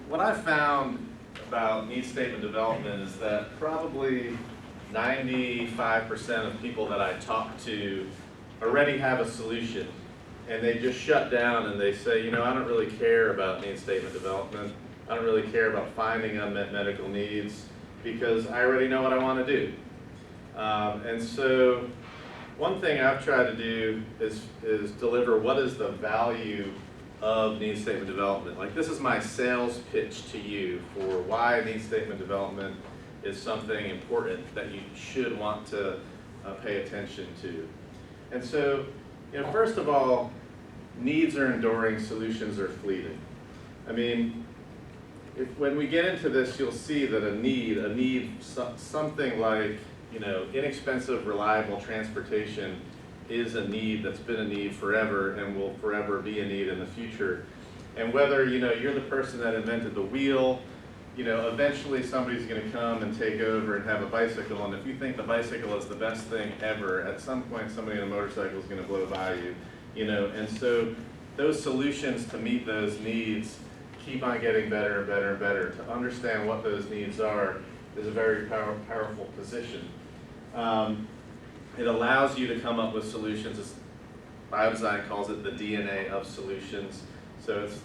what I found about need statement development is that probably 95% of people that I talk to already have a solution, and they just shut down and they say, you know, I don't really care about need statement development. I don't really care about finding unmet medical needs because I already know what I want to do. And so one thing I've tried to do is deliver what is the value of need statement development. Like, this is my sales pitch to you for why need statement development is something important that you should want to pay attention to. And so, you know, first of all, needs are enduring, solutions are fleeting. I mean, when we get into this, you'll see that a need, something like, you know, inexpensive, reliable transportation is a need that's been a need forever and will forever be a need in the future. And whether, you know, you're the person that invented the wheel, you know, eventually somebody's going to come and take over and have a bicycle, and if you think the bicycle is the best thing ever, at some point somebody in a motorcycle is going to blow by you, you know. And so those solutions to meet those needs keep on getting better and better and better. To understand what those needs are is a very powerful position. It allows you to come up with solutions. Biodesign calls it the DNA of solutions. So it's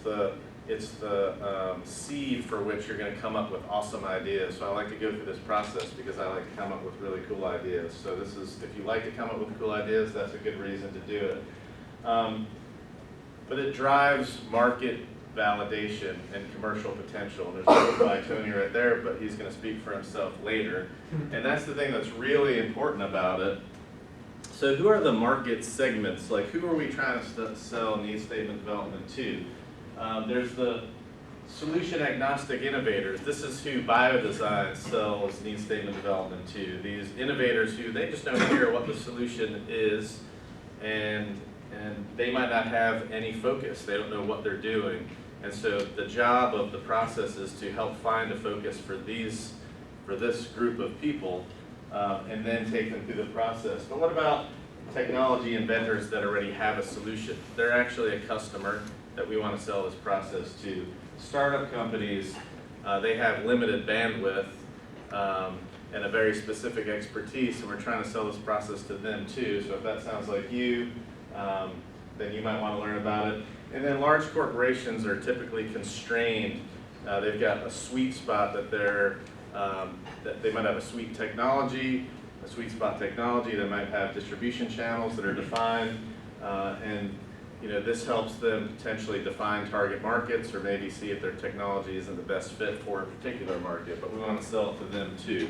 the seed for which you're going to come up with awesome ideas. So I like to go through this process because I like to come up with really cool ideas. So this is, if you like to come up with cool ideas, that's a good reason to do it. But it drives market validation and commercial potential. And there's a quote by Tony right there, but he's going to speak for himself later. And that's the thing that's really important about it. So who are the market segments? Like, who are we trying to sell need statement development to? There's the solution agnostic innovators. This is who Biodesign sells need statement development to. These innovators who, they just don't care what the solution is, and they might not have any focus. They don't know what they're doing. And so the job of the process is to help find a focus for this group of people, and then take them through the process. But what about technology inventors that already have a solution? They're actually a customer that we want to sell this process to. Startup companies, they have limited bandwidth and a very specific expertise, and we're trying to sell this process to them too. So if that sounds like you, then you might want to learn about it. And then large corporations are typically constrained. They've got a sweet spot that that they might have a sweet spot technology. They might have distribution channels that are defined, and you know, this helps them potentially define target markets, or maybe see if their technology isn't the best fit for a particular market. But we want to sell it to them too.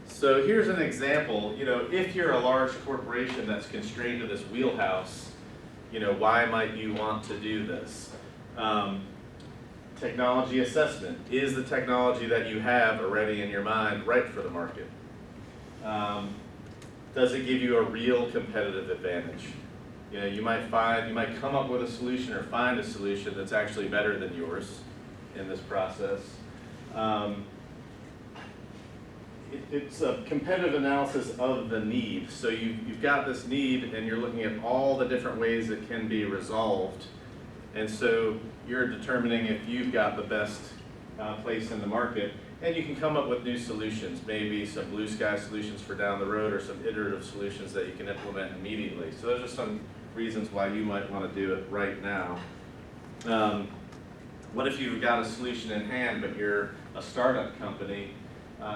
So here's an example. You know, if you're a large corporation that's constrained to this wheelhouse, you know, why might you want to do this? Technology assessment. Is the technology that you have already in your mind right for the market? Does it give you a real competitive advantage? You know, you might come up with a solution or find a solution that's actually better than yours in this process. It's a competitive analysis of the need. So you've got this need, and you're looking at all the different ways it can be resolved. And so you're determining if you've got the best place in the market, and you can come up with new solutions, maybe some blue sky solutions for down the road, or some iterative solutions that you can implement immediately. So those are some reasons why you might want to do it right now. What if you've got a solution in hand, but you're a startup company?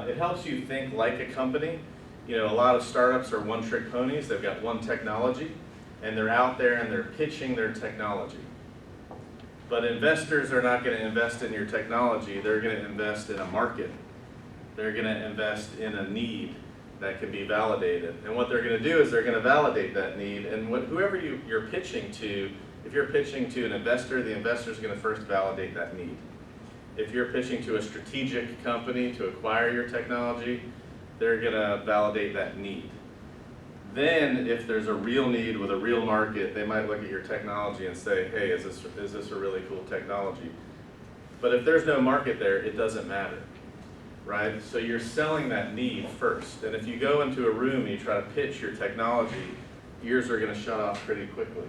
It helps you think like a company. You know, a lot of startups are one-trick ponies. They've got one technology, and they're out there and they're pitching their technology. But investors are not going to invest in your technology. They're going to invest in a market. They're going to invest in a need that can be validated. And what they're going to do is they're going to validate that need. And whoever you're pitching to, if you're pitching to an investor, the investor is going to first validate that need. If you're pitching to a strategic company to acquire your technology, they're going to validate that need. Then, if there's a real need with a real market, they might look at your technology and say, hey, is this a really cool technology? But if there's no market there, it doesn't matter, right? So you're selling that need first. And if you go into a room and you try to pitch your technology, ears are going to shut off pretty quickly.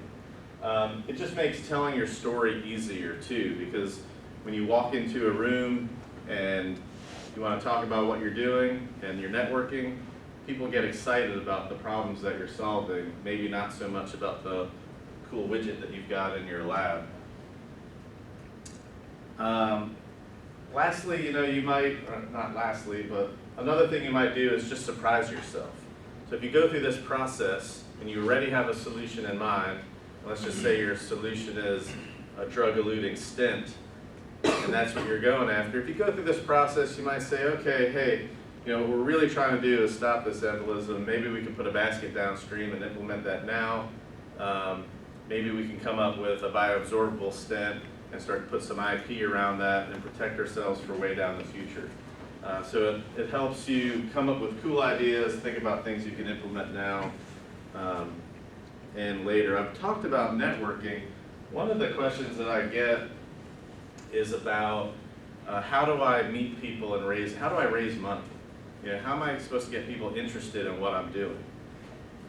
It just makes telling your story easier too, because when you walk into a room and you want to talk about what you're doing and you're networking, people get excited about the problems that you're solving, maybe not so much about the cool widget that you've got in your lab. Lastly, you might, or not lastly, but another thing you might do is just surprise yourself. So if you go through this process and you already have a solution in mind, let's just say your solution is a drug-eluting stent, and that's what you're going after. If you go through this process, you might say, okay, hey, what we're really trying to do is stop this embolism. Maybe we can put a basket downstream and implement that now. Maybe we can come up with a bioabsorbable stent and start to put some IP around that and protect ourselves for way down the future. So it helps you come up with cool ideas, think about things you can implement now and later. I've talked about networking. One of the questions that I get is about how do I meet people and how do I raise money? How am I supposed to get people interested in what I'm doing?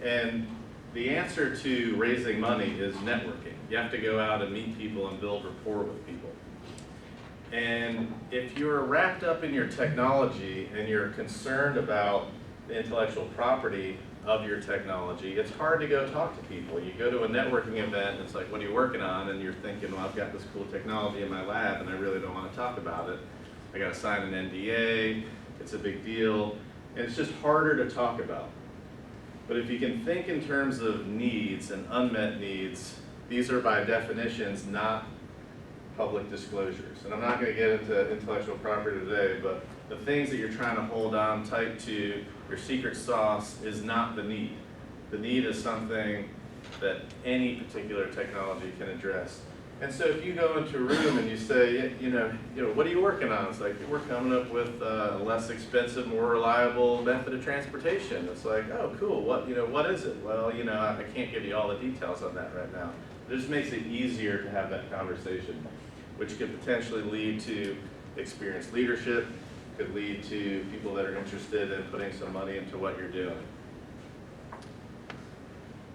And the answer to raising money is networking. You have to go out and meet people and build rapport with people. And if you're wrapped up in your technology and you're concerned about the intellectual property of your technology, it's hard to go talk to people. You go to a networking event and it's like, what are you working on? And you're thinking, well, I've got this cool technology in my lab and I really don't want to talk about it. I got to sign an NDA, it's a big deal, and it's just harder to talk about. But if you can think in terms of needs and unmet needs, these are by definitions not public disclosures. And I'm not going to get into intellectual property today, but the things that you're trying to hold on tight to, your secret sauce, is not the need. The need is something that any particular technology can address. And so if you go into a room and you say, what are you working on? It's like, we're coming up with a less expensive, more reliable method of transportation. It's like, oh, cool, what is it? Well, I can't give you all the details on that right now. It just makes it easier to have that conversation, which could potentially lead to experienced leadership, could lead to people that are interested in putting some money into what you're doing.